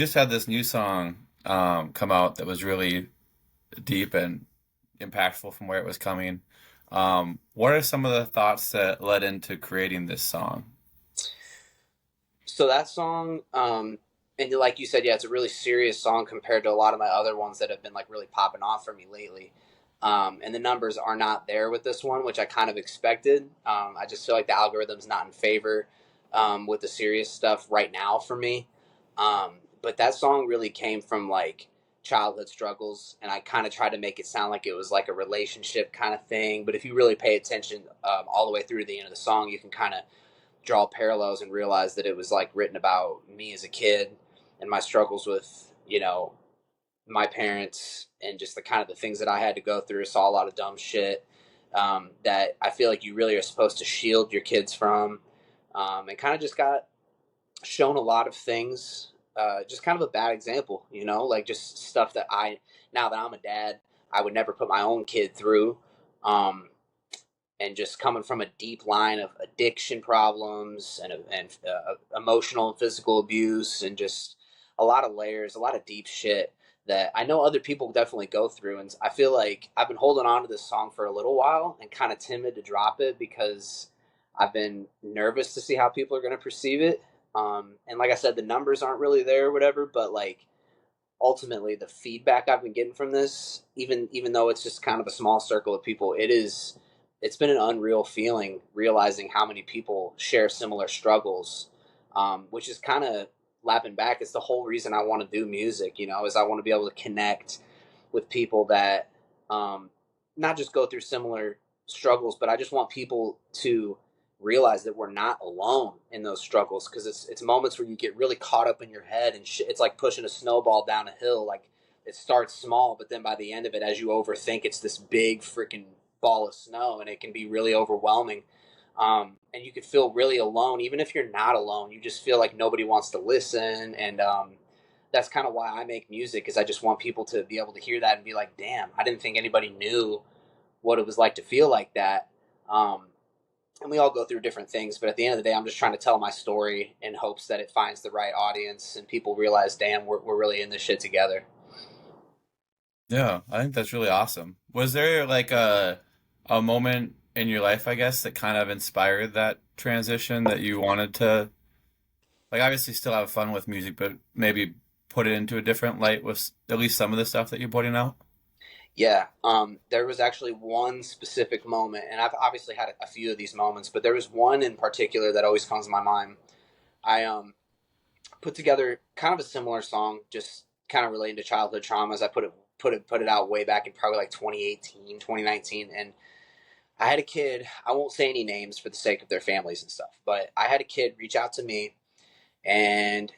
Just had this new song come out that was really deep and impactful from where it was coming. What are some of the thoughts that led into creating this song? So that song, and like you said, yeah, it's a really serious song compared to a lot of my other ones that have been like really popping off for me lately. And the numbers are not there with this one, which I kind of expected. I just feel like the algorithm's not in favor with the serious stuff right now for me. But that song really came from like childhood struggles, and I kind of tried to make it sound like it was like a relationship kind of thing. But if you really pay attention all the way through to the end of the song, you can kind of draw parallels and realize that it was like written about me as a kid and my struggles with my parents and just the kind of the things that I had to go through. Saw a lot of dumb shit that I feel like you really are supposed to shield your kids from, and kind of just got shown a lot of things. Just kind of a bad example, like just stuff that now that I'm a dad, I would never put my own kid through. Um, and just coming from a deep line of addiction problems and emotional and physical abuse and just a lot of layers, a lot of deep shit that I know other people definitely go through. And I feel like I've been holding on to this song for a little while and kind of timid to drop it because I've been nervous to see how people are going to perceive it. And like I said, the numbers aren't really there or whatever, but like ultimately the feedback I've been getting from this, even though it's just kind of a small circle of people, it's been an unreal feeling realizing how many people share similar struggles, which is kind of lapping back. It's the whole reason I want to do music, is I want to be able to connect with people that um, not just go through similar struggles, but I just want people to realize that we're not alone in those struggles because it's moments where you get really caught up in your head and it's like pushing a snowball down a hill. Like it starts small, but then by the end of it, as you overthink, it's this big freaking ball of snow, and it can be really overwhelming. And you could feel really alone, even if you're not alone. You just feel like nobody wants to listen, and that's kind of why I make music. Is I just want people to be able to hear that and be like, "Damn, I didn't think anybody knew what it was like to feel like that." Um, and we all go through different things, but at the end of the day, I'm just trying to tell my story in hopes that it finds the right audience and people realize, "Damn, we're really in this shit together." Yeah, I think that's really awesome. Was there like a moment in your life, I guess, that kind of inspired that transition that you wanted to like obviously still have fun with music, but maybe put it into a different light with at least some of the stuff that you're putting out? Yeah, there was actually one specific moment, and I've obviously had a few of these moments, but there was one in particular that always comes to my mind. I put together kind of a similar song, just kind of relating to childhood traumas. I put it out way back in probably like 2018, 2019, and I had a kid. I won't say any names for the sake of their families and stuff, but I had a kid reach out to me and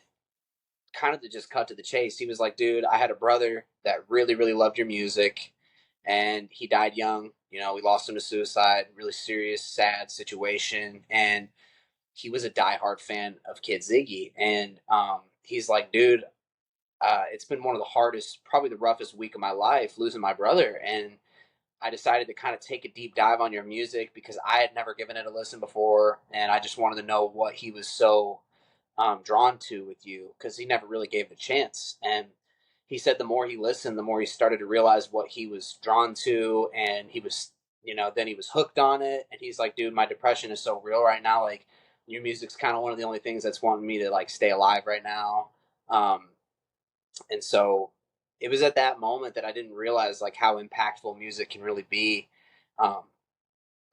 kind of to just cut to the chase. He was like, "Dude, I had a brother that really, really loved your music, and he died young. We lost him to suicide. Really serious, sad situation, and he was a diehard fan of Kid Ziggy. And he's like, dude, it's been one of the hardest, probably the roughest week of my life, losing my brother. And I decided to kind of take a deep dive on your music because I had never given it a listen before, and I just wanted to know what he was so drawn to with you because he never really gave it a chance." And he said the more he listened, the more he started to realize what he was drawn to, and he was, then he was hooked on it. And he's like, "Dude, my depression is so real right now. Like, your music's kind of one of the only things that's wanting me to like stay alive right now." Um, and so it was at that moment that I didn't realize like how impactful music can really be. Um,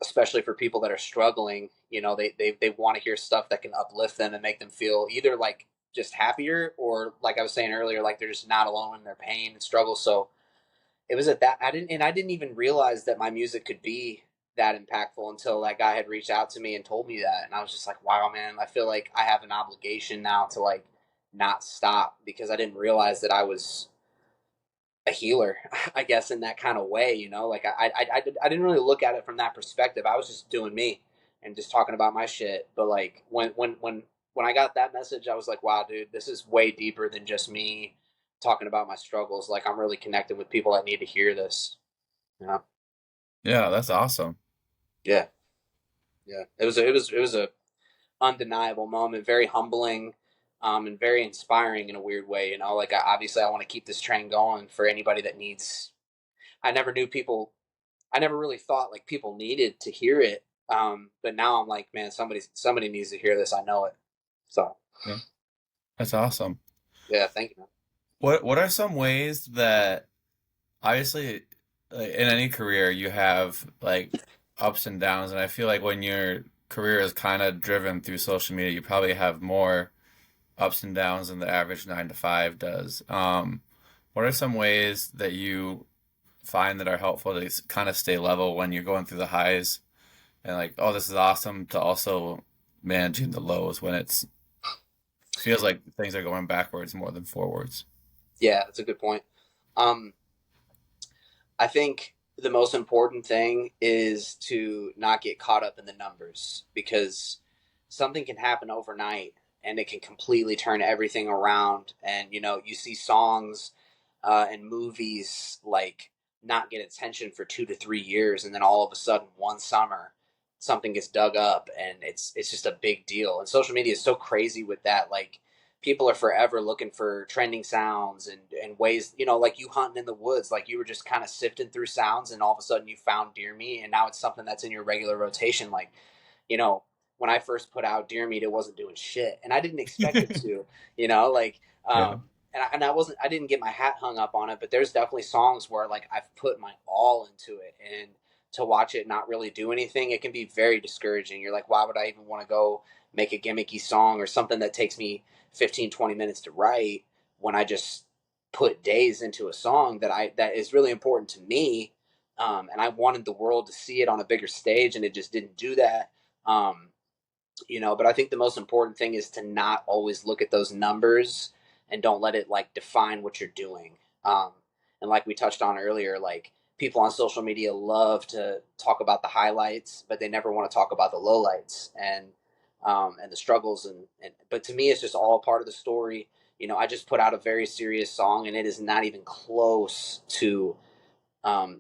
Especially for people that are struggling, they want to hear stuff that can uplift them and make them feel either like just happier, or like I was saying earlier, like they're just not alone in their pain and struggle. So it was at that I didn't even realize that my music could be that impactful until that guy had reached out to me and told me that. And I was just like, wow, man, I feel like I have an obligation now to like not stop, because I didn't realize that I was a healer, I guess, in that kind of way. Like I didn't really look at it from that perspective. I was just doing me and just talking about my shit. But like when I got that message, I was like, wow, dude, this is way deeper than just me talking about my struggles. Like, I'm really connected with people that need to hear this. Yeah, Yeah, that's awesome. yeah, yeah. It was a undeniable moment, very humbling. and very inspiring in a weird way. Like obviously I want to keep this train going for anybody that needs. I never knew people. I never really thought like people needed to hear it. But now I'm like, man, somebody needs to hear this. I know it. So Yeah, that's awesome. yeah, thank you, man. What are some ways that obviously like, in any career you have like ups and downs, and I feel like when your career is kind of driven through social media, you probably have more ups and downs than the average 9 to 5 does. What are some ways that you find that are helpful to kind of stay level when you're going through the highs and like, oh, this is awesome, to also managing the lows when it's feels like things are going backwards more than forwards? Yeah, that's a good point. Um, I think the most important thing is to not get caught up in the numbers because something can happen overnight and it can completely turn everything around. And you see songs and movies like not get attention for 2 to 3 years, and then all of a sudden one summer something gets dug up and it's just a big deal. And social media is so crazy with that. Like people are forever looking for trending sounds and ways, like you hunting in the woods, like you were just kind of sifting through sounds and all of a sudden you found deer meat and now it's something that's in your regular rotation. Like, you know, when I first put out deer meat, it wasn't doing shit and I didn't expect it to, like, Yeah. and I wasn't, I didn't get my hat hung up on it, but there's definitely songs where like I've put my all into it, and to watch it not really do anything, it can be very discouraging. You're like, why would I even want to go make a gimmicky song or something that takes me 15, 20 minutes to write when I just put days into a song that is really important to me. And I wanted the world to see it on a bigger stage, and it just didn't do that. Um, but I think the most important thing is to not always look at those numbers and don't let it like define what you're doing. Um, and like we touched on earlier, like people on social media love to talk about the highlights, but they never want to talk about the lowlights and the struggles. And but to me, it's just all part of the story. I just put out a very serious song, and it is not even close to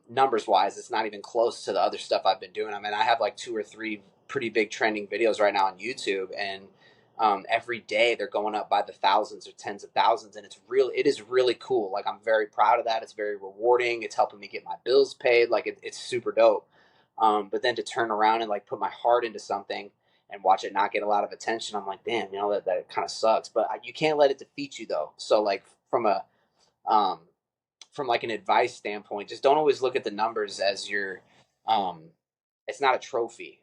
numbers wise, it's not even close to the other stuff I've been doing. I mean, I have like 2 or 3 pretty big trending videos right now on YouTube, and every day they're going up by the thousands or tens of thousands, and it is really cool. Like I'm very proud of that. It's very rewarding. It's helping me get my bills paid. Like it's super dope. But then to turn around and like put my heart into something and watch it not get a lot of attention, I'm like, damn, that kind of sucks. But you can't let it defeat you though. So like um, from like an advice standpoint, just don't always look at the numbers as your um it's not a trophy,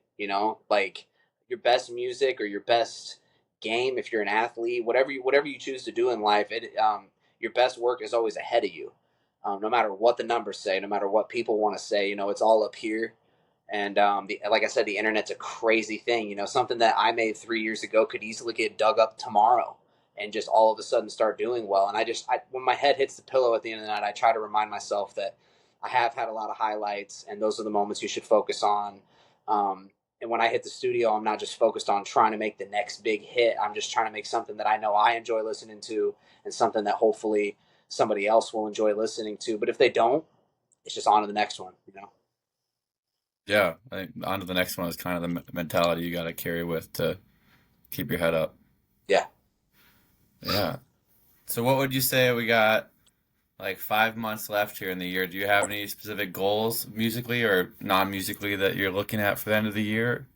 like your best music or your best game. If you're an athlete, whatever you choose to do in life, it your best work is always ahead of you. No matter what the numbers say, no matter what people want to say, it's all up here. And like I said, the internet's a crazy thing. Something that I made 3 years ago could easily get dug up tomorrow and just all of a sudden start doing well. And when my head hits the pillow at the end of the night, I try to remind myself that I have had a lot of highlights, and those are the moments you should focus on. And when I hit the studio, I'm not just focused on trying to make the next big hit. I'm just trying to make something that I know I enjoy listening to, and something that hopefully somebody else will enjoy listening to. But if they don't, it's just on to the next one. Yeah, I think on to the next one is kind of the mentality you got to carry with to keep your head up. Yeah. Yeah. So what would you say we got like 5 months left here in the year? Do you have any specific goals musically or non-musically that you're looking at for the end of the year?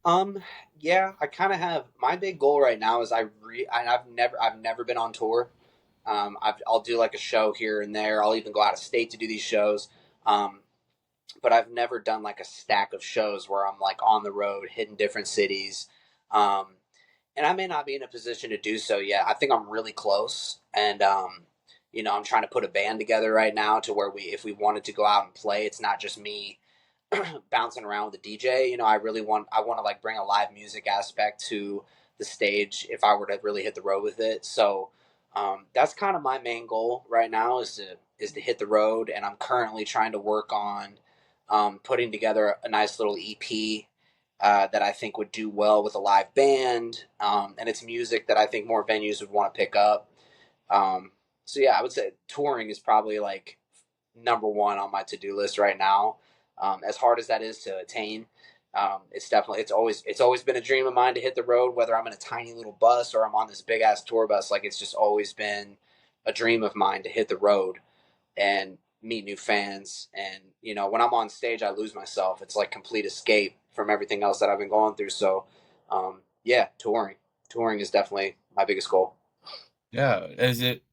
Um, yeah, I kind of have my big goal right now is I've never been on tour. I'll do like a show here and there. I'll even go out of state to do these shows. Um, but I've never done like a stack of shows where I'm like on the road, hitting different cities. Um, and I may not be in a position to do so yet. I think I'm really close, and I'm trying to put a band together right now to where if we wanted to go out and play, it's not just me bouncing around with the DJ. I want to like bring a live music aspect to the stage if I were to really hit the road with it. So that's kind of my main goal right now is to hit the road, and I'm currently trying to work on putting together a nice little EP that I think would do well with a live band, and it's music that I think more venues would want to pick up. Um, so yeah, I would say touring is probably like number one on my to do list right now. As hard as that is to attain, It's always been a dream of mine to hit the road, whether I'm in a tiny little bus or I'm on this big ass tour bus. Like it's just always been a dream of mine to hit the road and meet new fans. And when I'm on stage, I lose myself. It's like complete escape from everything else that I've been going through. So, yeah, touring is definitely my biggest goal. Yeah. Is it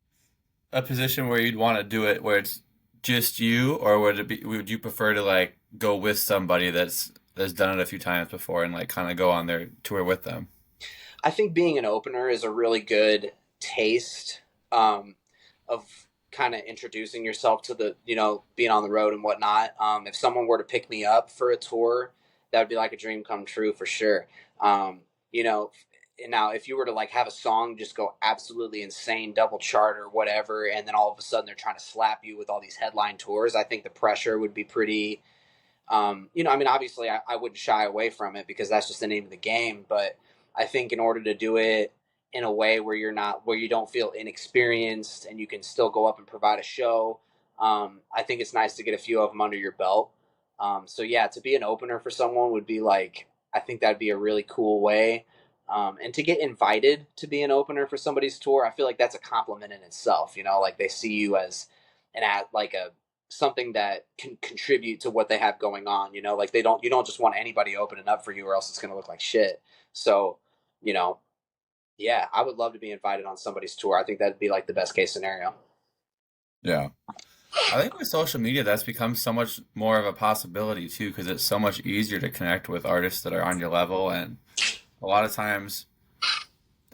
a position where you'd want to do it where it's just you, or would you prefer to like go with somebody that's done it a few times before and like kind of go on their tour with them? I think being an opener is a really good taste of kind of introducing yourself to the, being on the road and whatnot. If someone were to pick me up for a tour, that would be like a dream come true for sure. You know, and now if you were to like have a song just go absolutely insane, double chart or whatever, and then all of a sudden they're trying to slap you with all these headline tours, I think the pressure would be pretty I mean, obviously, I wouldn't shy away from it because that's just the name of the game. But I think in order to do it in a way where you don't feel inexperienced and you can still go up and provide a show, I think it's nice to get a few of them under your belt. So yeah, to be an opener for someone would be like, I think that'd be a really cool way. And to get invited to be an opener for somebody's tour, I feel like that's a compliment in itself. Like they see you as an at like a something that can contribute to what they have going on. Like you don't just want anybody opening up for you, or else it's going to look like shit. So, you know, yeah, I would love to be invited on somebody's tour. I think that'd be like the best case scenario. Yeah. I think with social media, that's become so much more of a possibility too, because it's so much easier to connect with artists that are on your level. And a lot of times,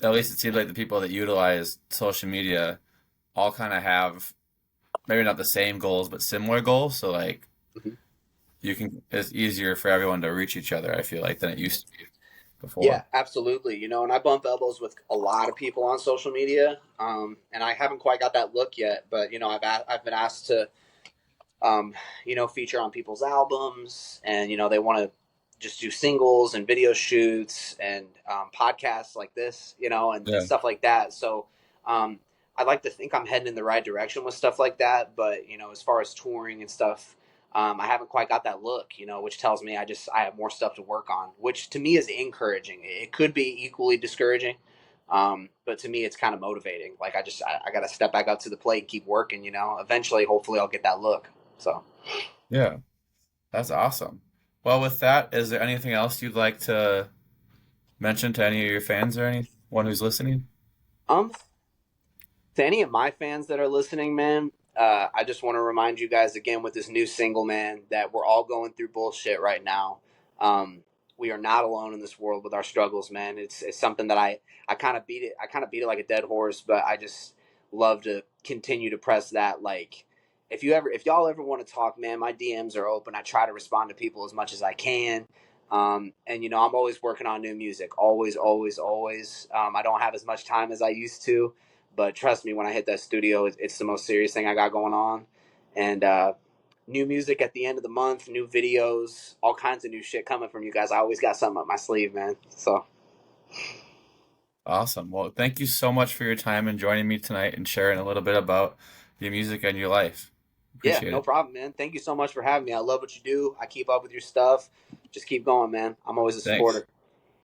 at least it seems like the people that utilize social media all kind of have maybe not the same goals, but similar goals. So like Mhm. it's easier for everyone to reach each other, I feel like, than it used to be Yeah, before. absolutely. And I bump elbows with a lot of people on social media, and I haven't quite got that look yet. But I've been asked to feature on people's albums, and they want to just do singles and video shoots and podcasts like this, and Yeah. stuff like that. So um, I'd like to think I'm heading in the right direction with stuff like that. But as far as touring and stuff, I haven't quite got that look, which tells me I have more stuff to work on, which to me is encouraging. It could be equally discouraging. But to me, it's kind of motivating. Like I got to step back up to the plate and keep working. Eventually, hopefully, I'll get that look. So, Yeah. That's awesome. Well, with that, is there anything else you'd like to mention to any of your fans or anyone who's listening? um, to any of my fans that are listening, man, I just want to remind you guys again with this new single, man, that we're all going through bullshit right now. Um, we are not alone in this world with our struggles, man. It's something that I kind of beat it. I kind of beat it like a dead horse, but I just love to continue to press that. Like, if y'all ever want to talk, man, my DMs are open. I try to respond to people as much as I can. And I'm always working on new music. Always, always, always. I don't have as much time as I used to, but trust me, when I hit that studio, it's the most serious thing I got going on. And new music at the end of the month, new videos, all kinds of new shit coming from you guys. I always got something up my sleeve, man. So Awesome. Well, thank you so much for your time and joining me tonight and sharing a little bit about your music and your life. yeah, Appreciate no it. problem, man. Thank you so much for having me. I love what you do. I keep up with your stuff. Just keep going, man. I'm always a Thanks. supporter.